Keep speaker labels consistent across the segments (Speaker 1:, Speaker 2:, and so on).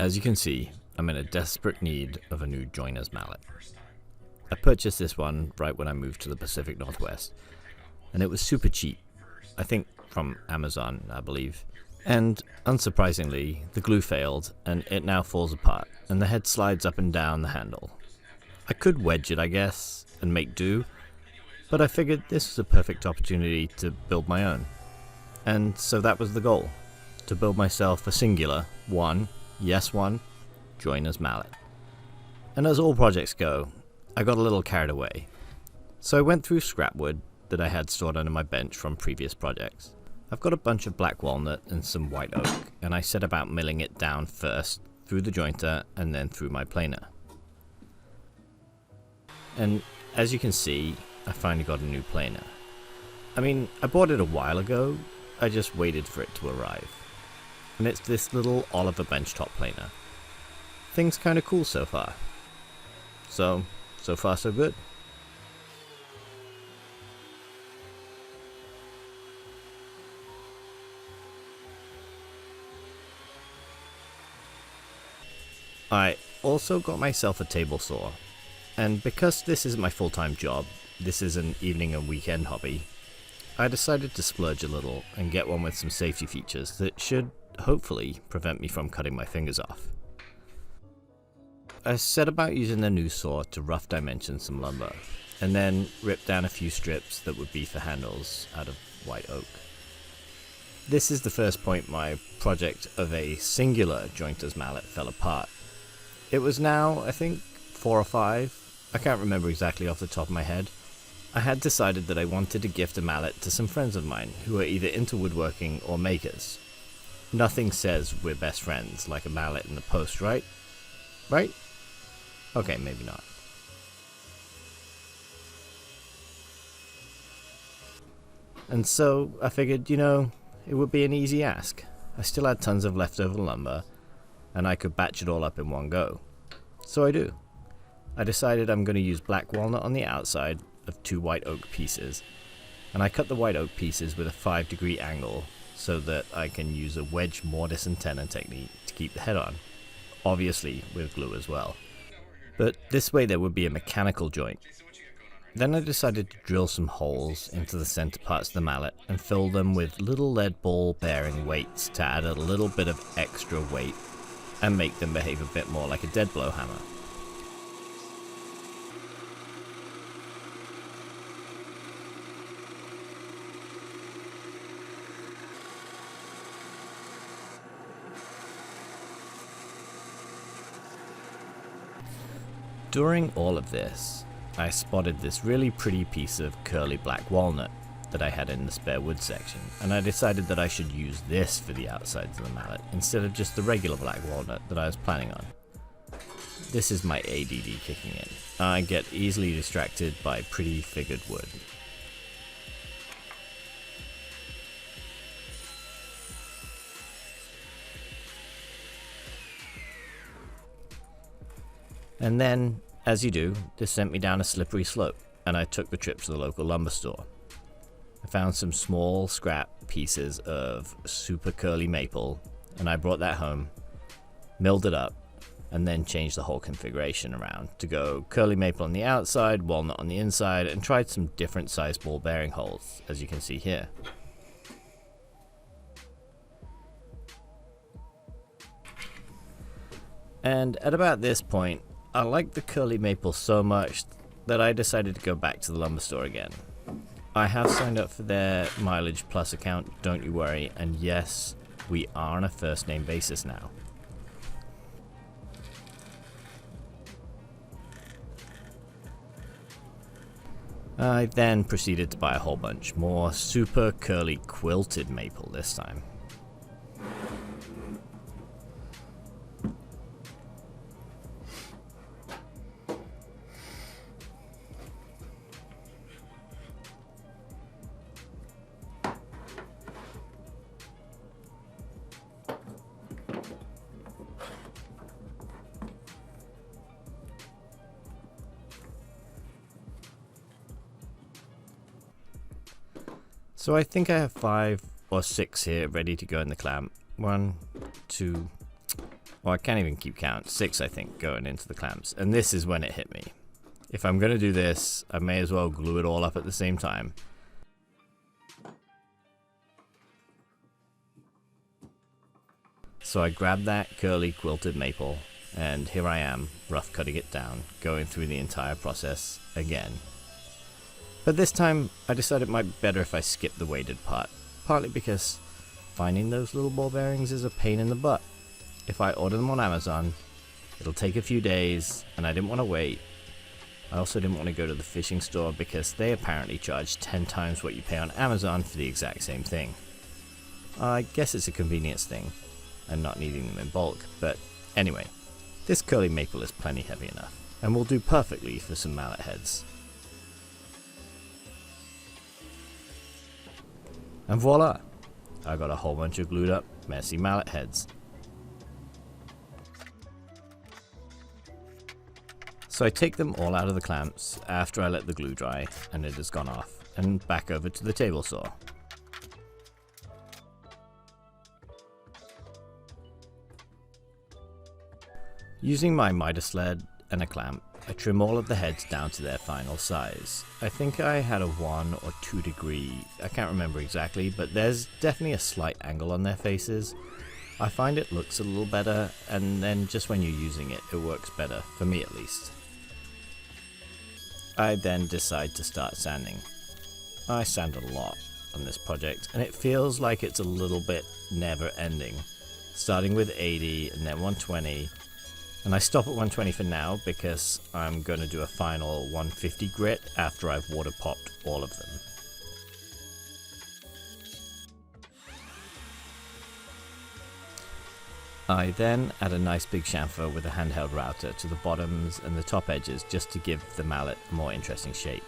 Speaker 1: As you can see, I'm in a desperate need of a new joiner's mallet. I purchased this one right when I moved to the Pacific Northwest, and it was super cheap. I think from Amazon, I believe. And unsurprisingly, the glue failed and it now falls apart, and the head slides up and down the handle. I could wedge it, I guess, and make do, but I figured this was a perfect opportunity to build my own. And so that was the goal, to build myself a singular, one, joiner's mallet. And as all projects go, I got a little carried away. So I went through scrap wood that I had stored under my bench from previous projects. I've got a bunch of black walnut and some white oak, and I set about milling it down first through the jointer and then through my planer. And as you can see, I finally got a new planer. I mean, I bought it a while ago, I just waited for it to arrive. And it's this little Oliver benchtop planer. Things kinda cool so far. So far so good. I also got myself a table saw, and because this isn't my full-time job, this is an evening and weekend hobby, I decided to splurge a little and get one with some safety features that should hopefully prevent me from cutting my fingers off. I set about using the new saw to rough dimension some lumber, and then rip down a few strips that would be for handles out of white oak. This is the first point my project of a singular jointer's mallet fell apart. It was now, I think, 4 or 5, I can't remember exactly off the top of my head. I had decided that I wanted to gift a mallet to some friends of mine who are either into woodworking or makers. Nothing says we're best friends like a mallet in the post, right? Right? Okay, maybe not. And so I figured, it would be an easy ask. I still had tons of leftover lumber, and I could batch it all up in one go. So I do. I decided I'm going to use black walnut on the outside of 2 white oak pieces, and I cut the white oak pieces with a 5-degree angle so that I can use a wedge mortise and tenon technique to keep the head on, obviously with glue as well. But this way there would be a mechanical joint. Then I decided to drill some holes into the center parts of the mallet and fill them with little lead ball bearing weights to add a little bit of extra weight and make them behave a bit more like a dead blow hammer. During all of this, I spotted this really pretty piece of curly black walnut that I had in the spare wood section, and I decided that I should use this for the outsides of the mallet instead of just the regular black walnut that I was planning on. This is my ADD kicking in. I get easily distracted by pretty figured wood. And then, as you do, this sent me down a slippery slope, and I took the trip to the local lumber store. I found some small scrap pieces of super curly maple, and I brought that home, milled it up, and then changed the whole configuration around to go curly maple on the outside, walnut on the inside, and tried some different size ball bearing holes, as you can see here. And at about this point, I liked the curly maple so much that I decided to go back to the lumber store again. I have signed up for their Mileage Plus account, don't you worry, and yes, we are on a first name basis now. I then proceeded to buy a whole bunch more super curly quilted maple this time. So I think I have 5 or 6 here ready to go in the clamp. 1, 2, Well, I can't even keep count. 6, I think, going into the clamps. And this is when it hit me. If I'm going to do this, I may as well glue it all up at the same time. So I grabbed that curly quilted maple, and here I am, rough cutting it down, going through the entire process again. But this time, I decided it might be better if I skipped the weighted part, partly because finding those little ball bearings is a pain in the butt. If I order them on Amazon, it'll take a few days, and I didn't want to wait. I also didn't want to go to the fishing store because they apparently charge 10 times what you pay on Amazon for the exact same thing. I guess it's a convenience thing, and not needing them in bulk, but anyway, this curly maple is plenty heavy enough, and will do perfectly for some mallet heads. And voila! I got a whole bunch of glued up, messy mallet heads. So I take them all out of the clamps after I let the glue dry and it has gone off, and back over to the table saw. Using my miter sled and a clamp, I trim all of the heads down to their final size. I think I had a 1 or 2 degree, I can't remember exactly, but there's definitely a slight angle on their faces. I find it looks a little better, and then just when you're using it, it works better, for me at least. I then decide to start sanding. I sand a lot on this project, and it feels like it's a little bit never ending. Starting with 80 and then 120, and I stop at 120 for now because I'm going to do a final 150 grit after I've water popped all of them. I then add a nice big chamfer with a handheld router to the bottoms and the top edges just to give the mallet a more interesting shape.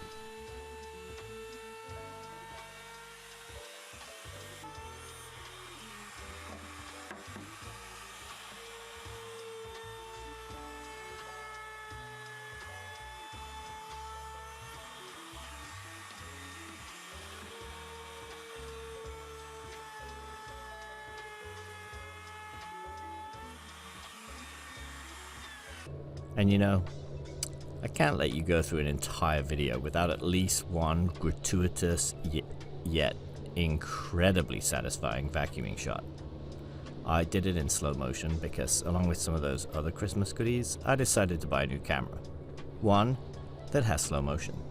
Speaker 1: And you know, I can't let you go through an entire video without at least one gratuitous yet incredibly satisfying vacuuming shot. I did it in slow motion because, along with some of those other Christmas goodies, I decided to buy a new camera. One that has slow motion.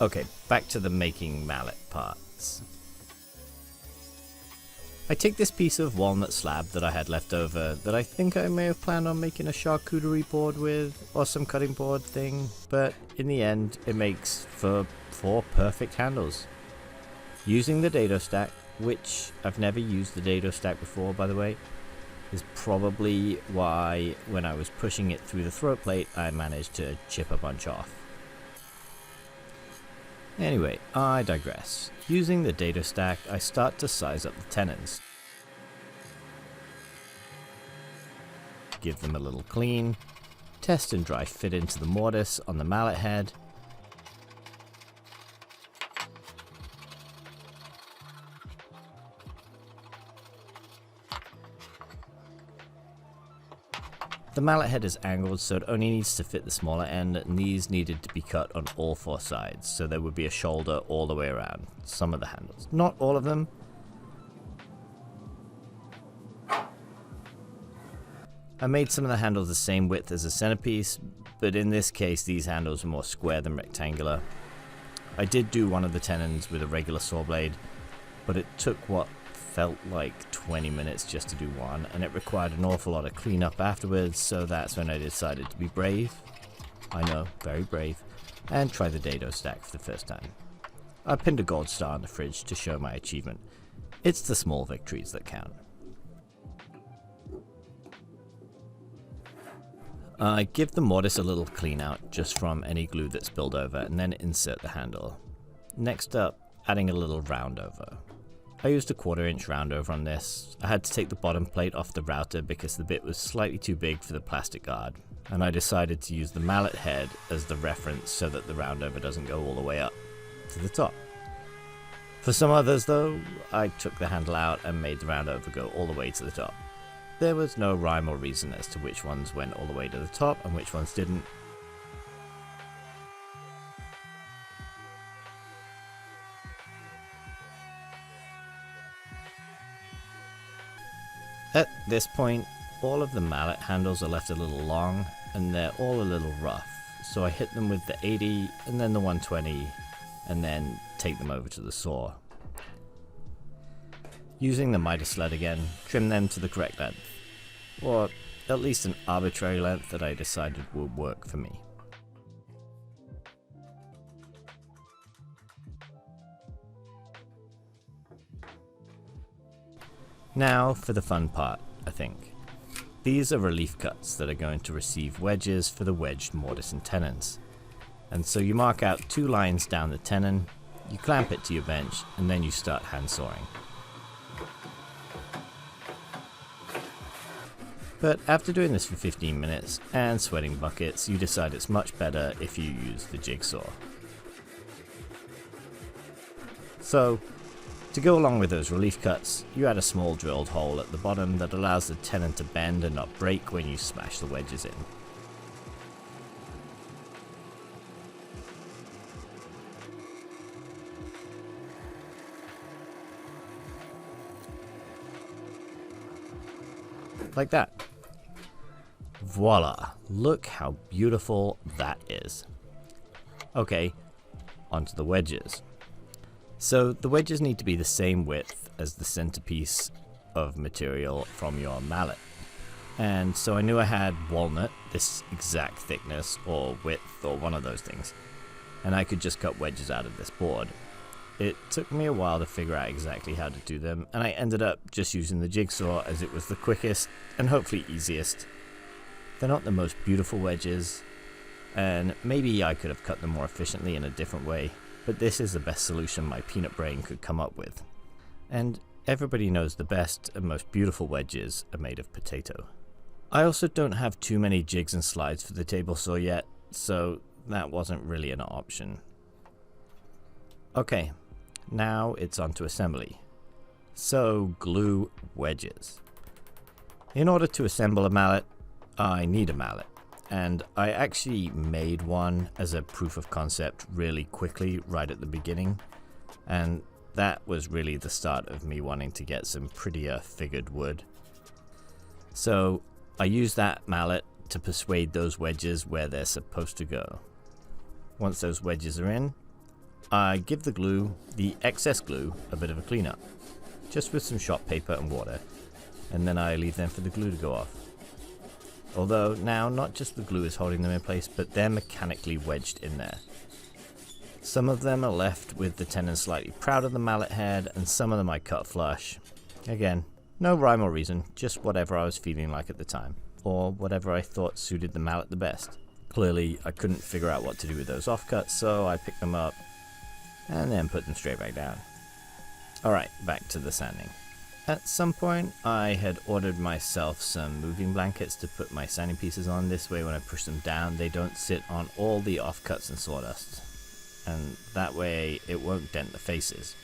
Speaker 1: Okay, back to the making mallet parts. I take this piece of walnut slab that I had left over that I think I may have planned on making a charcuterie board with, or some cutting board thing, but in the end it makes for 4 perfect handles. Using the dado stack, which I've never used the dado stack before by the way, is probably why when I was pushing it through the throat plate I managed to chip a bunch off. Anyway, I digress. Using the dado stack, I start to size up the tenons. Give them a little clean, test and dry fit into the mortise on the mallet head. The mallet head is angled so it only needs to fit the smaller end, and these needed to be cut on all 4 sides, so there would be a shoulder all the way around some of the handles. Not all of them. I made some of the handles the same width as the centerpiece, but in this case these handles are more square than rectangular. I did do one of the tenons with a regular saw blade, but it took what felt like 20 minutes just to do one, and it required an awful lot of cleanup afterwards, so that's when I decided to be brave. I know, very brave, and try the dado stack for the first time. I pinned a gold star on the fridge to show my achievement. It's the small victories that count. I give the mortise a little clean out just from any glue that's spilled over, and then insert the handle. Next up, adding a little round over. I used a 1/4 inch round over on this. I had to take the bottom plate off the router because the bit was slightly too big for the plastic guard, and I decided to use the mallet head as the reference so that the round over doesn't go all the way up to the top. For some others though, I took the handle out and made the round over go all the way to the top. There was no rhyme or reason as to which ones went all the way to the top and which ones didn't. At this point, all of the mallet handles are left a little long and they're all a little rough, so I hit them with the 80 and then the 120 and then take them over to the saw. Using the miter sled again, trim them to the correct length, or at least an arbitrary length that I decided would work for me. Now for the fun part, I think. These are relief cuts that are going to receive wedges for the wedged mortise and tenons. And so you mark out 2 lines down the tenon, you clamp it to your bench, and then you start hand sawing. But after doing this for 15 minutes and sweating buckets, you decide it's much better if you use the jigsaw. So, to go along with those relief cuts, you add a small drilled hole at the bottom that allows the tenon to bend and not break when you smash the wedges in. Like that. Voila! Look how beautiful that is. Okay, onto the wedges. So the wedges need to be the same width as the centerpiece of material from your mallet. And so I knew I had walnut, this exact thickness or width or one of those things, and I could just cut wedges out of this board. It took me a while to figure out exactly how to do them, and I ended up just using the jigsaw as it was the quickest and hopefully easiest. They're not the most beautiful wedges, and maybe I could have cut them more efficiently in a different way, but this is the best solution my peanut brain could come up with. And everybody knows the best and most beautiful wedges are made of potato. I also don't have too many jigs and slides for the table saw yet, so that wasn't really an option. Okay, now it's on to assembly. So glue wedges. In order to assemble a mallet, I need a mallet. And I actually made one as a proof of concept really quickly right at the beginning, and that was really the start of me wanting to get some prettier figured wood. So I used that mallet to persuade those wedges where they're supposed to go. Once those wedges are in, I give the excess glue, a bit of a cleanup, just with some shop paper and water, and then I leave them for the glue to go off. Although now not just the glue is holding them in place, but they're mechanically wedged in there. Some of them are left with the tenon slightly proud of the mallet head, and some of them I cut flush. Again, no rhyme or reason, just whatever I was feeling like at the time, or whatever I thought suited the mallet the best. Clearly, I couldn't figure out what to do with those offcuts, so I picked them up and then put them straight back down. Alright, back to the sanding. At some point, I had ordered myself some moving blankets to put my sanding pieces on. This way when I push them down, they don't sit on all the offcuts and sawdust. And that way, it won't dent the faces.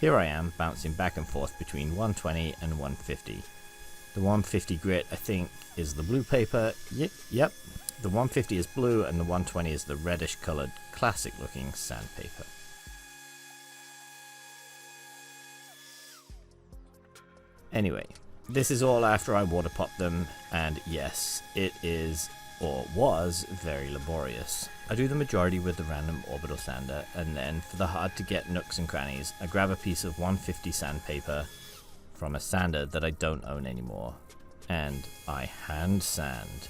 Speaker 1: Here I am, bouncing back and forth between 120 and 150. The 150 grit, I think, is the blue paper. Yep, the 150 is blue and the 120 is the reddish colored, classic looking sandpaper. Anyway, this is all after I water popped them, and yes, it is, or was, very laborious. I do the majority with the random orbital sander, and then for the hard to get nooks and crannies, I grab a piece of 150 sandpaper from a sander that I don't own anymore, and I hand sand.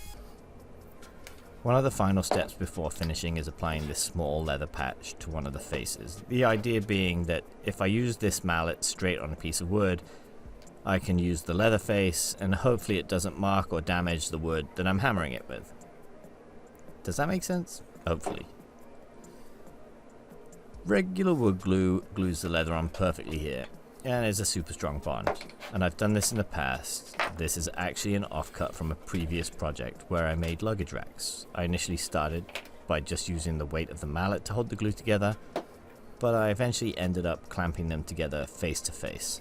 Speaker 1: One of the final steps before finishing is applying this small leather patch to one of the faces. The idea being that if I use this mallet straight on a piece of wood, I can use the leather face, and hopefully it doesn't mark or damage the wood that I'm hammering it with. Does that make sense? Hopefully. Regular wood glue glues the leather on perfectly here, and is a super strong bond. And I've done this in the past. This is actually an offcut from a previous project where I made luggage racks. I initially started by just using the weight of the mallet to hold the glue together, but I eventually ended up clamping them together face to face.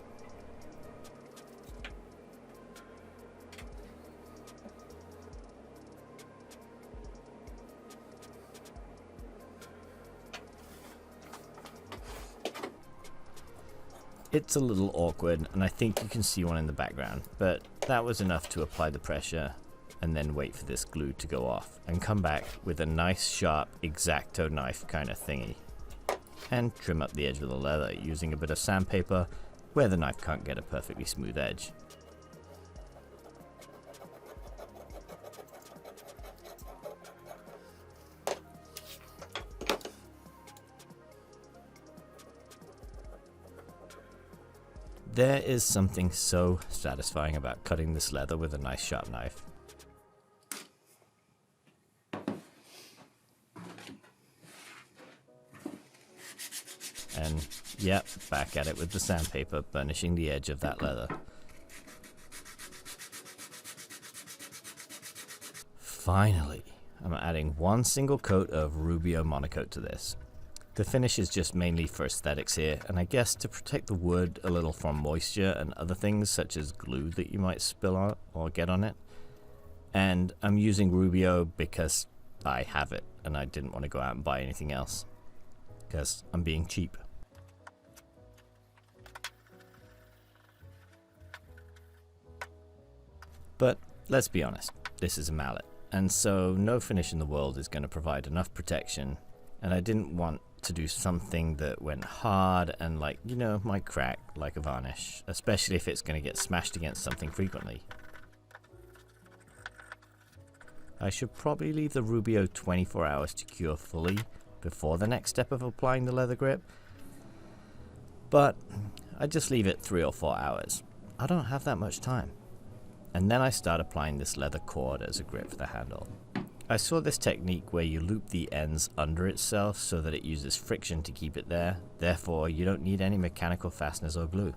Speaker 1: It's a little awkward, and I think you can see one in the background, but that was enough to apply the pressure and then wait for this glue to go off and come back with a nice sharp X-Acto knife kind of thingy, and trim up the edge of the leather using a bit of sandpaper where the knife can't get a perfectly smooth edge. There is something so satisfying about cutting this leather with a nice sharp knife. And yep, back at it with the sandpaper, burnishing the edge of that leather. Finally, I'm adding one single coat of Rubio Monocoat to this. The finish is just mainly for aesthetics here, and I guess to protect the wood a little from moisture and other things such as glue that you might spill on or get on it. And I'm using Rubio because I have it and I didn't want to go out and buy anything else, because I'm being cheap. But let's be honest, this is a mallet, and so no finish in the world is going to provide enough protection, and I didn't want to do something that went hard and, like, you know, might crack like a varnish, especially if it's going to get smashed against something frequently. I should probably leave the Rubio 24 hours to cure fully before the next step of applying the leather grip, but I just leave it 3 or 4 hours. I don't have that much time. And then I start applying this leather cord as a grip for the handle. I saw this technique where you loop the ends under itself so that it uses friction to keep it there, therefore you don't need any mechanical fasteners or glue.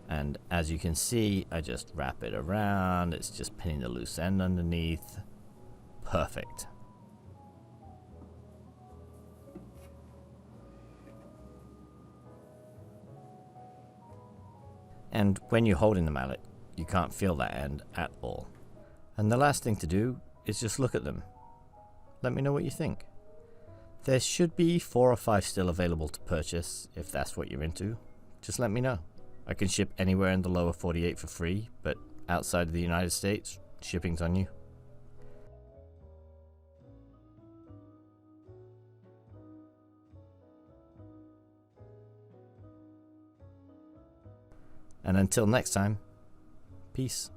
Speaker 1: And as you can see, I just wrap it around, it's just pinning the loose end underneath. Perfect. And when you're holding the mallet, you can't feel that end at all. And the last thing to do is just look at them. Let me know what you think. There should be 4 or 5 still available to purchase if that's what you're into. Just let me know. I can ship anywhere in the lower 48 for free, but outside of the United States, shipping's on you. And until next time, peace.